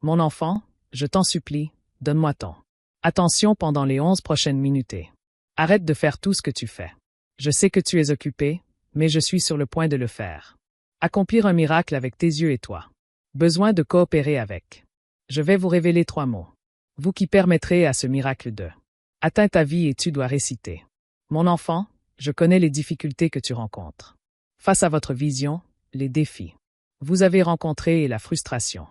Mon enfant, je t'en supplie, donne-moi ton attention pendant les 11 prochaines minutes. Arrête de faire tout ce que tu fais. Je sais que tu es occupé, mais je suis sur le point de le faire. Accomplir un miracle avec tes yeux et toi. Besoin de coopérer avec. Je vais vous révéler 3 mots. Vous qui permettrez à ce miracle de atteindre ta vie et tu dois réciter. Mon enfant, je connais les difficultés que tu rencontres. Face à votre vision, les défis. Vous avez rencontré la frustration.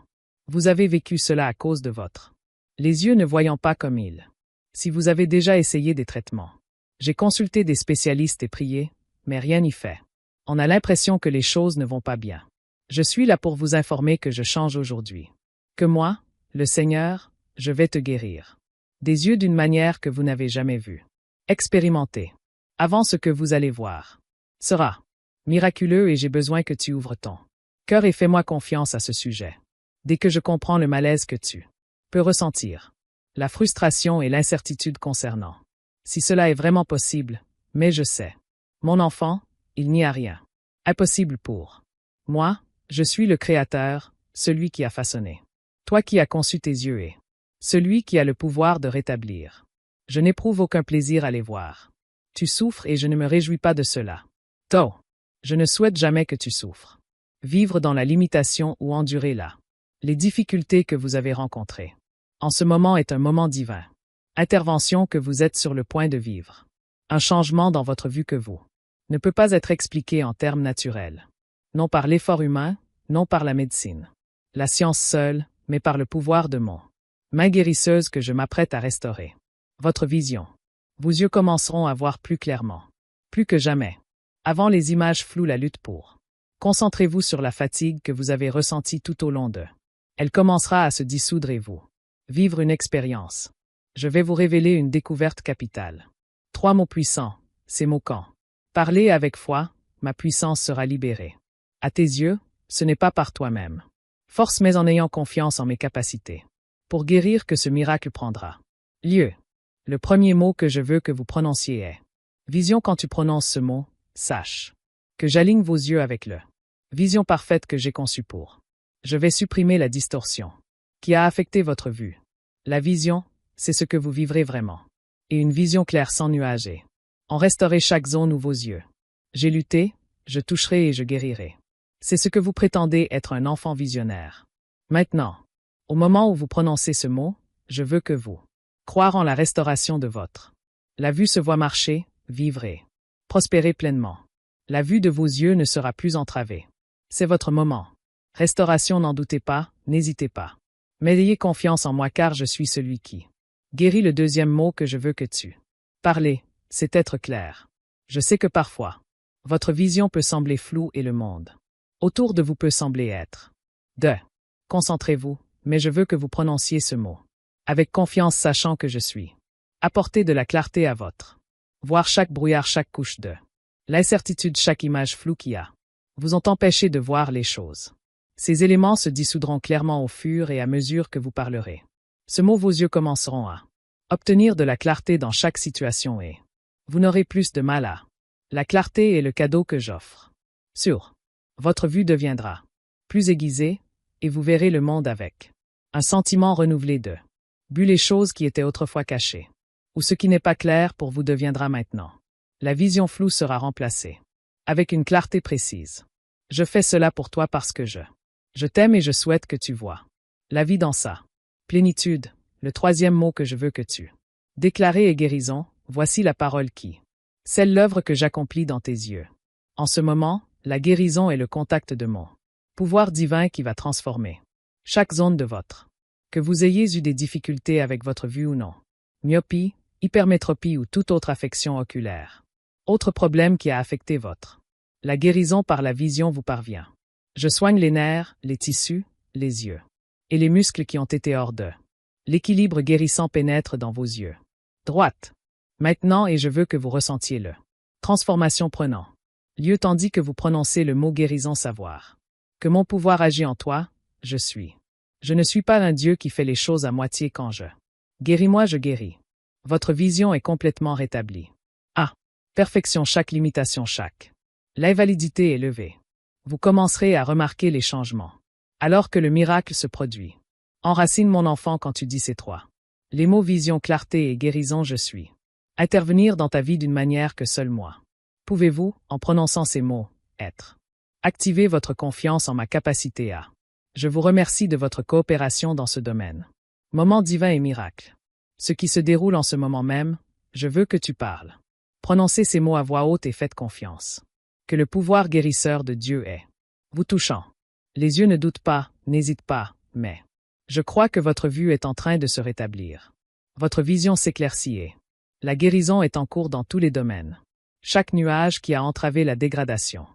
Vous avez vécu cela à cause de votre les yeux ne voyant pas comme il. Si vous avez déjà essayé des traitements. J'ai consulté des spécialistes et prié, mais rien n'y fait. On a l'impression que les choses ne vont pas bien. Je suis là pour vous informer que je change aujourd'hui. Que moi, le Seigneur, je vais te guérir. Des yeux d'une manière que vous n'avez jamais vue. Expérimentez. Avant ce que vous allez voir. Sera miraculeux et j'ai besoin que tu ouvres ton cœur et fais-moi confiance à ce sujet. Dès que je comprends le malaise que tu peux ressentir. La frustration et l'incertitude concernant. Si cela est vraiment possible, mais je sais. Mon enfant, il n'y a rien. Impossible pour moi, je suis le Créateur, celui qui a façonné. Toi qui as conçu tes yeux et celui qui a le pouvoir de rétablir. Je n'éprouve aucun plaisir à les voir. Tu souffres et je ne me réjouis pas de cela. To, je ne souhaite jamais que tu souffres. Vivre dans la limitation ou endurer les difficultés que vous avez rencontrées. En ce moment est un moment divin. Intervention que vous êtes sur le point de vivre. Un changement dans votre vue que vous ne peut pas être expliqué en termes naturels. Non par l'effort humain, non par la médecine. La science seule, mais par le pouvoir de mon main guérisseuse que je m'apprête à restaurer. Votre vision. Vos yeux commenceront à voir plus clairement. Plus que jamais. Avant les images floues la lutte pour. Concentrez-vous sur la fatigue que vous avez ressentie tout au long de. Elle commencera à se dissoudre et vous. Vivre une expérience. Je vais vous révéler une découverte capitale. 3 mots puissants, ces mots quand. Parlez avec foi, ma puissance sera libérée. À tes yeux, ce n'est pas par toi-même. Force mais en ayant confiance en mes capacités. Pour guérir que ce miracle prendra lieu. Le premier mot que je veux que vous prononciez est vision. Quand tu prononces ce mot, sache que j'aligne vos yeux avec le vision parfaite que j'ai conçue pour. Je vais supprimer la distorsion qui a affecté votre vue. La vision, c'est ce que vous vivrez vraiment. Et une vision claire sans nuages et en restaurer chaque zone où vos yeux. J'ai lutté, je toucherai et je guérirai. C'est ce que vous prétendez être un enfant visionnaire. Maintenant, au moment où vous prononcez ce mot, je veux que vous croire en la restauration de votre. La vue se voit marcher, vivre et prospérer pleinement. La vue de vos yeux ne sera plus entravée. C'est votre moment. Restauration, n'en doutez pas, n'hésitez pas. Mais ayez confiance en moi car je suis celui qui guérit. Le deuxième mot que je veux que tu parlez, c'est être clair. Je sais que parfois, votre vision peut sembler floue et le monde autour de vous peut sembler être de. Concentrez-vous, mais je veux que vous prononciez ce mot. Avec confiance sachant que je suis. Apportez de la clarté à votre. Voir chaque brouillard, chaque couche de. L'incertitude, chaque image floue qui a. Vous ont empêché de voir les choses. Ces éléments se dissoudront clairement au fur et à mesure que vous parlerez. Ce mot, vos yeux commenceront à obtenir de la clarté dans chaque situation et vous n'aurez plus de mal à. La clarté est le cadeau que j'offre. Sur. Votre vue deviendra plus aiguisée et vous verrez le monde avec un sentiment renouvelé de. Bu les choses qui étaient autrefois cachées. Ou ce qui n'est pas clair pour vous deviendra maintenant. La vision floue sera remplacée. Avec une clarté précise. Je fais cela pour toi parce que je t'aime et je souhaite que tu vois la vie dans sa plénitude. Le troisième mot que je veux que tu déclarer est guérison. Voici la parole qui scelle l'œuvre que j'accomplis dans tes yeux. En ce moment, la guérison est le contact de mon pouvoir divin qui va transformer chaque zone de votre. Que vous ayez eu des difficultés avec votre vue ou non. Myopie, hypermétropie ou toute autre affection oculaire. Autre problème qui a affecté votre. La guérison par la vision vous parvient. Je soigne les nerfs, les tissus, les yeux. Et les muscles qui ont été hors de. L'équilibre guérissant pénètre dans vos yeux. Droite. Maintenant et je veux que vous ressentiez le. Transformation prenant. Lieu tandis que vous prononcez le mot guérison savoir. Que mon pouvoir agit en toi, je suis. Je ne suis pas un Dieu qui fait les choses à moitié quand je. Guéris-moi, je guéris. Votre vision est complètement rétablie. Ah. Perfection, chaque limitation, chaque. L'invalidité est levée. Vous commencerez à remarquer les changements. Alors que le miracle se produit. Enracine mon enfant quand tu dis ces trois. Les mots vision, clarté et guérison je suis. Intervenir dans ta vie d'une manière que seul moi. Pouvez-vous, en prononçant ces mots, être. Activez votre confiance en ma capacité à. Je vous remercie de votre coopération dans ce domaine. Moment divin et miracle. Ce qui se déroule en ce moment même, je veux que tu parles. Prononcez ces mots à voix haute et faites confiance. Que le pouvoir guérisseur de Dieu est vous touchant. Les yeux ne doutent pas, n'hésitent pas, mais je crois que votre vue est en train de se rétablir. Votre vision s'éclaircit et la guérison est en cours dans tous les domaines. Chaque nuage qui a entravé la dégradation.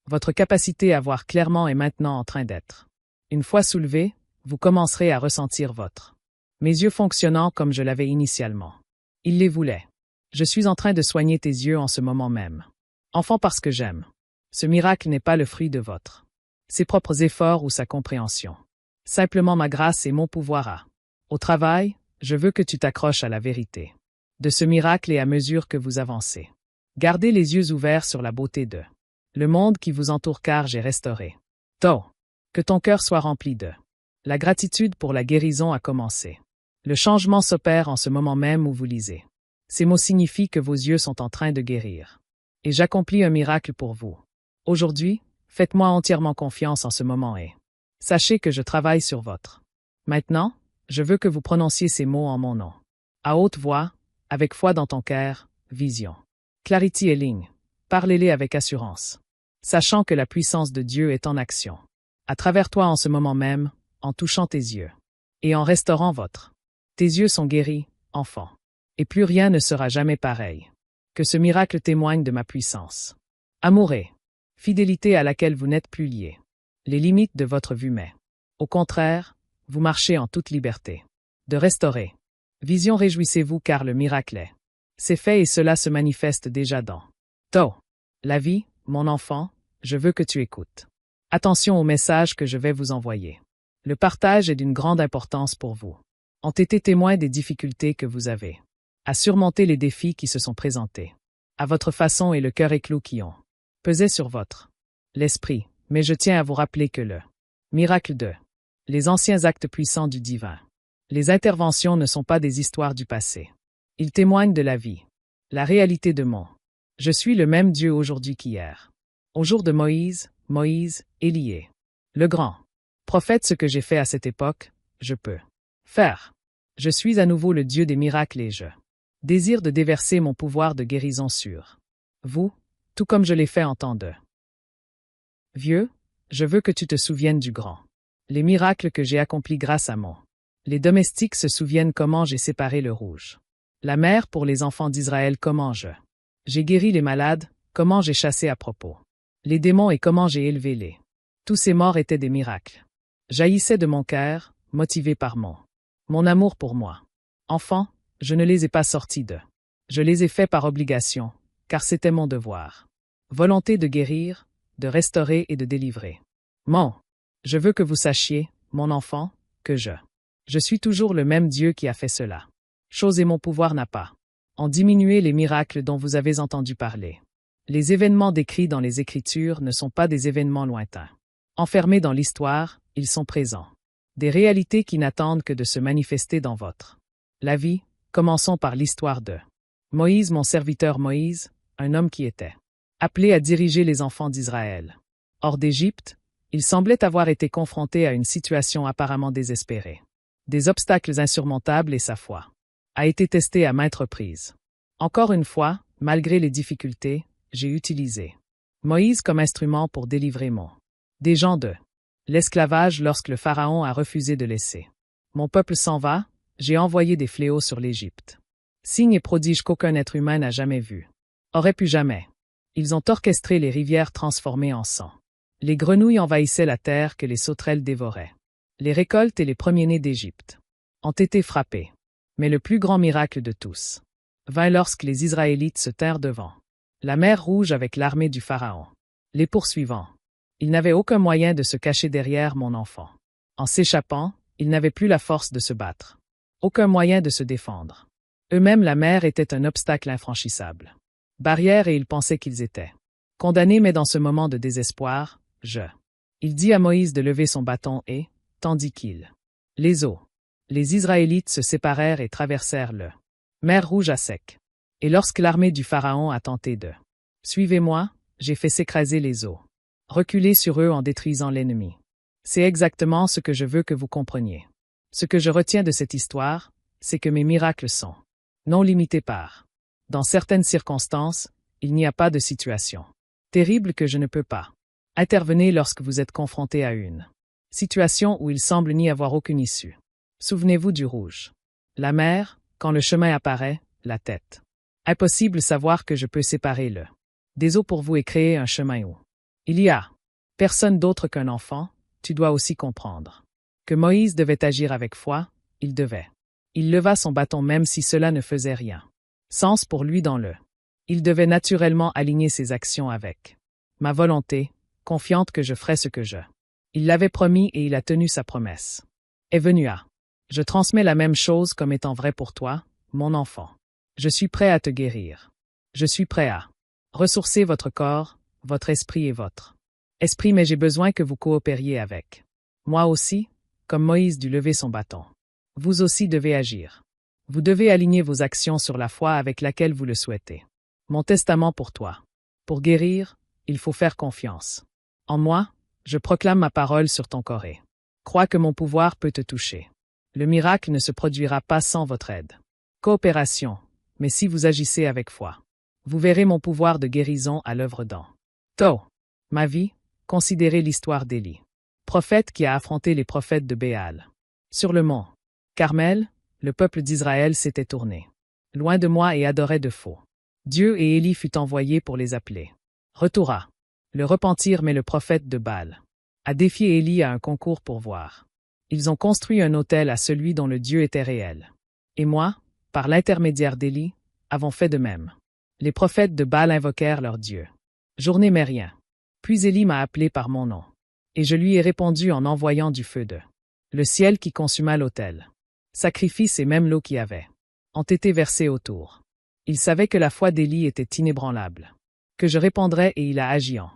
Votre capacité à voir clairement est maintenant en train d'être. Une fois soulevé, vous commencerez à ressentir votre. Mes yeux fonctionnant comme je l'avais initialement. Il les voulait. Je suis en train de soigner tes yeux en ce moment même. Enfant parce que j'aime. Ce miracle n'est pas le fruit de votre. Ses propres efforts ou sa compréhension. Simplement ma grâce et mon pouvoir à. Au travail, je veux que tu t'accroches à la vérité. De ce miracle et à mesure que vous avancez. Gardez les yeux ouverts sur la beauté de le monde qui vous entoure car j'ai restauré. Que ton cœur soit rempli de. La gratitude pour la guérison a commencé. Le changement s'opère en ce moment même où vous lisez. Ces mots signifient que vos yeux sont en train de guérir. Et j'accomplis un miracle pour vous. Aujourd'hui, faites-moi entièrement confiance en ce moment et sachez que je travaille sur votre. Maintenant, je veux que vous prononciez ces mots en mon nom. À haute voix, avec foi dans ton cœur, vision. Clarity et ligne. Parlez-les avec assurance. Sachant que la puissance de Dieu est en action. À travers toi en ce moment même, en touchant tes yeux. Et en restaurant votre. Tes yeux sont guéris, enfant. Et plus rien ne sera jamais pareil. Que ce miracle témoigne de ma puissance. Amour et fidélité à laquelle vous n'êtes plus liés. Les limites de votre vue mais. Au contraire, vous marchez en toute liberté. De restaurer. Vision réjouissez-vous car le miracle est. C'est fait et cela se manifeste déjà dans. La vie, mon enfant, je veux que tu écoutes. Attention au message que je vais vous envoyer. Le partage est d'une grande importance pour vous. Ont été témoins des difficultés que vous avez. À surmonter les défis qui se sont présentés. À votre façon et le cœur éclos qui ont pesé sur votre l'esprit, mais je tiens à vous rappeler que le miracle de les anciens actes puissants du divin. Les interventions ne sont pas des histoires du passé. Ils témoignent de la vie. La réalité de mon. Je suis le même Dieu aujourd'hui qu'hier. Au jour de Moïse, Élie. Le grand prophète, ce que j'ai fait à cette époque, je peux faire. Je suis à nouveau le Dieu des miracles et je désire de déverser mon pouvoir de guérison sur vous, tout comme je l'ai fait en temps de vieux, je veux que tu te souviennes du grand. Les miracles que j'ai accomplis grâce à mon. Les domestiques se souviennent comment j'ai séparé le rouge. La mer pour les enfants d'Israël comment j'ai guéri les malades, comment j'ai chassé à propos. Les démons et comment j'ai élevé les. Tous ces morts étaient des miracles. Jaillissaient de mon cœur, motivés par mon amour pour moi. Enfant, je ne les ai pas sortis de. Je les ai faits par obligation, car c'était mon devoir. Volonté de guérir, de restaurer et de délivrer. Je veux que vous sachiez, mon enfant, que je suis toujours le même Dieu qui a fait cela. Chose et mon pouvoir n'a pas en diminué les miracles dont vous avez entendu parler. Les événements décrits dans les Écritures ne sont pas des événements lointains. Enfermés dans l'histoire, ils sont présents. Des réalités qui n'attendent que de se manifester dans votre la vie. Commençons par l'histoire de Moïse, mon serviteur Moïse, un homme qui était appelé à diriger les enfants d'Israël. Hors d'Égypte, il semblait avoir été confronté à une situation apparemment désespérée. Des obstacles insurmontables et sa foi a été testée à maintes reprises. Encore une fois, malgré les difficultés, j'ai utilisé Moïse comme instrument pour délivrer des gens de l'esclavage lorsque le Pharaon a refusé de laisser mon peuple s'en va, j'ai envoyé des fléaux sur l'Égypte. Signes et prodiges qu'aucun être humain n'a jamais vus. Aurait pu jamais. Ils ont orchestré les rivières transformées en sang. Les grenouilles envahissaient la terre que les sauterelles dévoraient. Les récoltes et les premiers-nés d'Égypte ont été frappés. Mais le plus grand miracle de tous vint lorsque les Israélites se tinrent devant la mer Rouge avec l'armée du Pharaon. Les poursuivants. Ils n'avaient aucun moyen de se cacher derrière mon enfant. En s'échappant, ils n'avaient plus la force de se battre. Aucun moyen de se défendre. Eux-mêmes, la mer était un obstacle infranchissable. Barrière et ils pensaient qu'ils étaient condamnés, mais dans ce moment de désespoir, il dit à Moïse de lever son bâton et, tandis qu'il Les eaux. Les Israélites se séparèrent et traversèrent le mer Rouge à sec. Et lorsque l'armée du Pharaon a tenté de « Suivez-moi », j'ai fait s'écraser les eaux. Reculez sur eux en détruisant l'ennemi. C'est exactement ce que je veux que vous compreniez. Ce que je retiens de cette histoire, c'est que mes miracles sont non limités par. Dans certaines circonstances, il n'y a pas de situation terrible que je ne peux pas intervenir lorsque vous êtes confronté à une situation où il semble n'y avoir aucune issue. Souvenez-vous du rouge. La mer, quand le chemin apparaît, la tête. Impossible savoir que je peux séparer le des eaux pour vous et créer un chemin où il y a personne d'autre qu'un enfant. Tu dois aussi comprendre que Moïse devait agir avec foi, il devait. Il leva son bâton même si cela ne faisait rien sens pour lui dans le. Il devait naturellement aligner ses actions avec ma volonté, confiante que je ferais ce que je. Il l'avait promis et il a tenu sa promesse. Est venu à. Je transmets la même chose comme étant vrai pour toi, mon enfant. Je suis prêt à te guérir. Je suis prêt à ressourcer votre corps, votre esprit et votre esprit, mais j'ai besoin que vous coopériez avec moi aussi, comme Moïse dut lever son bâton. Vous aussi devez agir. Vous devez aligner vos actions sur la foi avec laquelle vous le souhaitez. Mon testament pour toi. Pour guérir, il faut faire confiance. En moi, je proclame ma parole sur ton corps et crois que mon pouvoir peut te toucher. Le miracle ne se produira pas sans votre aide. Coopération, mais si vous agissez avec foi, vous verrez mon pouvoir de guérison à l'œuvre dans ma vie. Considérez l'histoire d'Élie, prophète qui a affronté les prophètes de Béal. Sur le mont Carmel, le peuple d'Israël s'était tourné loin de moi et adorait de faux dieux et Élie fut envoyé pour les appeler. Retour à le repentir, mais le prophète de Baal a défié Élie à un concours pour voir. Ils ont construit un autel à celui dont le Dieu était réel. Et moi, par l'intermédiaire d'Élie, avons fait de même. Les prophètes de Baal invoquèrent leur Dieu. Journée mais rien. Puis Élie m'a appelé par mon nom. Et je lui ai répondu en envoyant du feu de le ciel qui consuma l'autel. Sacrifice et même l'eau qui avait ont été versés autour. Il savait que la foi d'Élie était inébranlable. Que je répondrais et il a agi en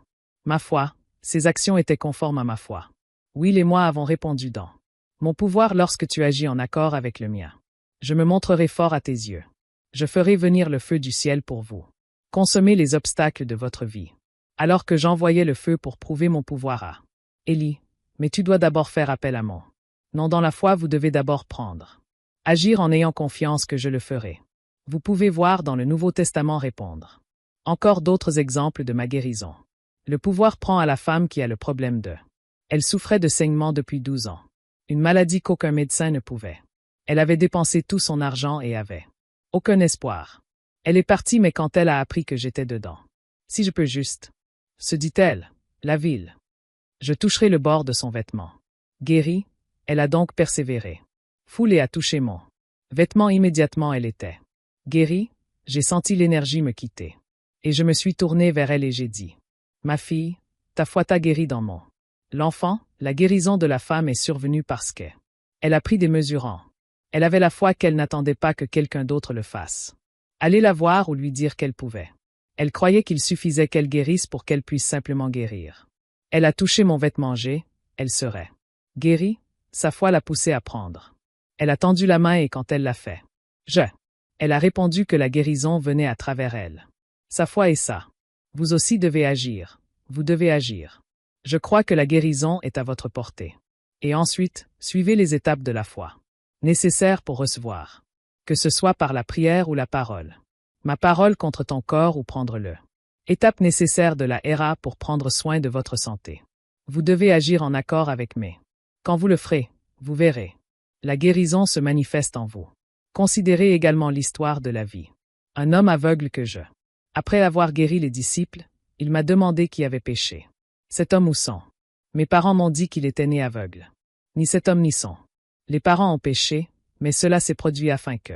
ma foi, ses actions étaient conformes à ma foi. Will et moi avons répondu dans mon pouvoir lorsque tu agis en accord avec le mien. Je me montrerai fort à tes yeux. Je ferai venir le feu du ciel pour vous. Consommer les obstacles de votre vie. Alors que j'envoyais le feu pour prouver mon pouvoir à Élie, mais tu dois d'abord faire appel à mon nom dans la foi, vous devez d'abord prendre. Agir en ayant confiance que je le ferai. Vous pouvez voir dans le Nouveau Testament répondre. Encore d'autres exemples de ma guérison. Le pouvoir prend à la femme qui a le problème de. Elle souffrait de saignements depuis 12 ans. Une maladie qu'aucun médecin ne pouvait. Elle avait dépensé tout son argent et avait aucun espoir. Elle est partie, mais quand elle a appris que j'étais dedans. Si je peux juste, se dit-elle, la ville. Je toucherai le bord de son vêtement. Guérie, elle a donc persévéré. Foulée a touché mon vêtement, immédiatement elle était guérie, j'ai senti l'énergie me quitter. Et je me suis tournée vers elle et j'ai dit, ma fille, ta foi t'a guérie dans mon. L'enfant, la guérison de la femme est survenue parce qu'elle a pris des mesures. Elle avait la foi qu'elle n'attendait pas que quelqu'un d'autre le fasse. Allez la voir ou lui dire qu'elle pouvait. Elle croyait qu'il suffisait qu'elle guérisse pour qu'elle puisse simplement guérir. Elle a touché mon vêtement, elle serait guérie, sa foi l'a poussée à prendre. Elle a tendu la main et quand elle l'a fait, elle a répondu que la guérison venait à travers elle. Sa foi est ça. Vous aussi devez agir. Vous devez agir. Je crois que la guérison est à votre portée. Et ensuite, suivez les étapes de la foi. Nécessaires pour recevoir. Que ce soit par la prière ou la parole. Ma parole contre ton corps ou prendre-le. Étape nécessaire de la RA pour prendre soin de votre santé. Vous devez agir en accord avec mes. Quand vous le ferez, vous verrez. La guérison se manifeste en vous. Considérez également l'histoire de la vie. Un homme aveugle que je. Après avoir guéri les disciples, il m'a demandé qui avait péché. Cet homme ou son. Mes parents m'ont dit qu'il était né aveugle. Ni cet homme ni son. Les parents ont péché, mais cela s'est produit afin que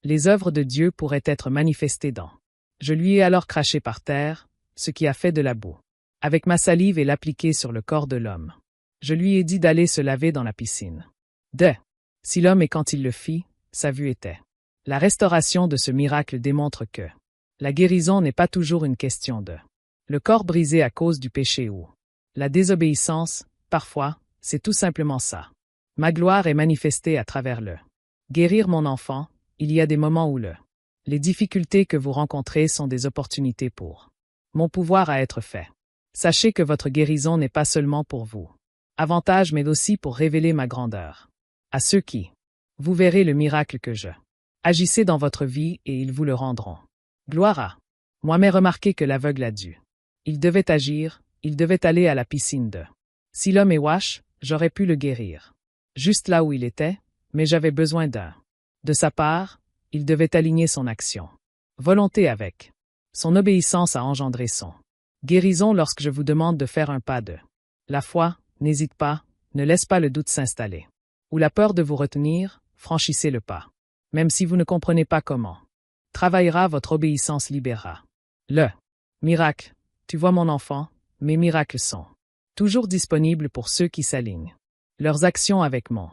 les œuvres de Dieu pourraient être manifestées dans. Je lui ai alors craché par terre, ce qui a fait de la boue. Avec ma salive et l'appliquer sur le corps de l'homme. Je lui ai dit d'aller se laver dans la piscine. Si l'homme et quand il le fit, sa vue était. La restauration de ce miracle démontre que la guérison n'est pas toujours une question de le corps brisé à cause du péché ou la désobéissance, parfois, c'est tout simplement ça. Ma gloire est manifestée à travers le. Guérir mon enfant, il y a des moments où les difficultés que vous rencontrez sont des opportunités pour mon pouvoir à être fait. Sachez que votre guérison n'est pas seulement pour vous. Avantage mais aussi pour révéler ma grandeur. À ceux qui, vous verrez le miracle que je. Agissez dans votre vie et ils vous le rendront. Gloire à. Moi mais remarqué que l'aveugle a dû. Il devait agir, il devait aller à la piscine de. Si l'homme est wash, j'aurais pu le guérir. Juste là où il était, mais j'avais besoin d'un. De sa part, il devait aligner son action. Volonté avec. Son obéissance a engendré son. Guérison lorsque je vous demande de faire un pas de. La foi, n'hésite pas, ne laisse pas le doute s'installer. Ou la peur de vous retenir, franchissez le pas. Même si vous ne comprenez pas comment. Travaillera votre obéissance libérera. Le. Miracle. Tu vois mon enfant, mes miracles sont toujours disponibles pour ceux qui s'alignent. Leurs actions avec mon.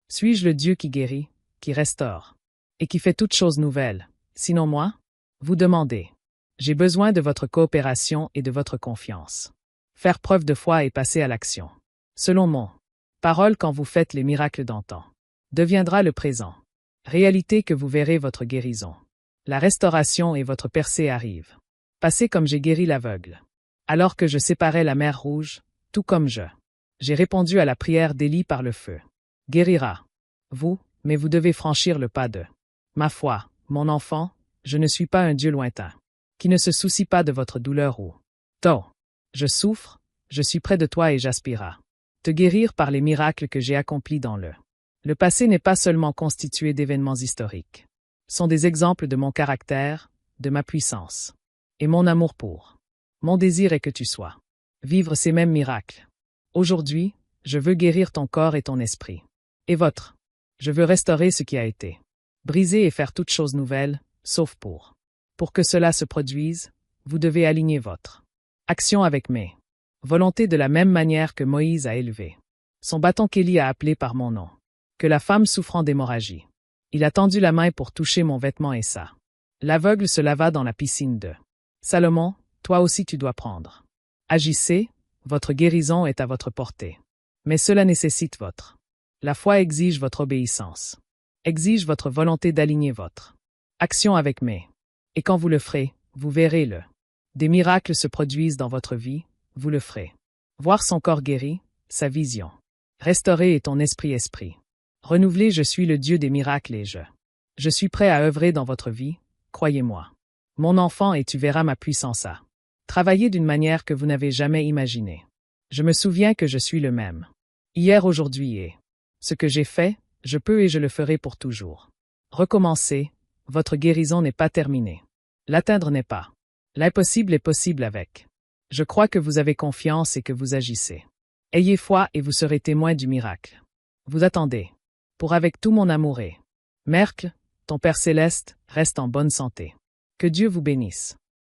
Suis-je le Dieu qui guérit, qui restaure et qui fait toutes choses nouvelles? Sinon moi? Vous demandez. J'ai besoin de votre coopération et de votre confiance. Faire preuve de foi et passer à l'action. Selon mon parole, quand vous faites les miracles d'antan, deviendra le présent. Réalité que vous verrez votre guérison. La restauration et votre percée arrivent. Passez comme j'ai guéri l'aveugle. Alors que je séparais la mer Rouge, tout comme j'ai répondu à la prière d'Élie par le feu. Guérira. Vous, mais vous devez franchir le pas de. Ma foi, mon enfant, je ne suis pas un Dieu lointain, qui ne se soucie pas de votre douleur ou. Je souffre, je suis près de toi et j'aspire à te guérir par les miracles que j'ai accomplis dans le. Le passé n'est pas seulement constitué d'événements historiques. Sont des exemples de mon caractère, de ma puissance. Et mon amour pour. Mon désir est que tu sois. Vivre ces mêmes miracles. Aujourd'hui, je veux guérir ton corps et ton esprit. Et votre. Je veux restaurer ce qui a été. Briser et faire toutes choses nouvelles, sauf pour. Pour que cela se produise, vous devez aligner votre action avec mes volontés de la même manière que Moïse a élevé son bâton qu'Élie a appelé par mon nom. Que la femme souffrant d'hémorragie. Il a tendu la main pour toucher mon vêtement et ça. L'aveugle se lava dans la piscine de. Salomon, toi aussi tu dois prendre. Agissez, votre guérison est à votre portée. Mais cela nécessite votre. La foi exige votre obéissance. Exige votre volonté d'aligner votre action avec mes. Et quand vous le ferez, vous verrez le. Des miracles se produisent dans votre vie, vous le ferez. Voir son corps guéri, sa vision. Restaurer et ton esprit. Renouvelé, je suis le Dieu des miracles et je suis prêt à œuvrer dans votre vie, croyez-moi. Mon enfant et tu verras ma puissance à travailler d'une manière que vous n'avez jamais imaginée. Je me souviens que je suis le même. Hier, aujourd'hui et ce que j'ai fait, je peux et je le ferai pour toujours. Recommencez, votre guérison n'est pas terminée. L'atteindre n'est pas. L'impossible est possible avec. Je crois que vous avez confiance et que vous agissez. Ayez foi et vous serez témoin du miracle. Vous attendez. Pour avec tout mon amour et. Mercle, ton Père céleste, reste en bonne santé. Que Dieu vous bénisse.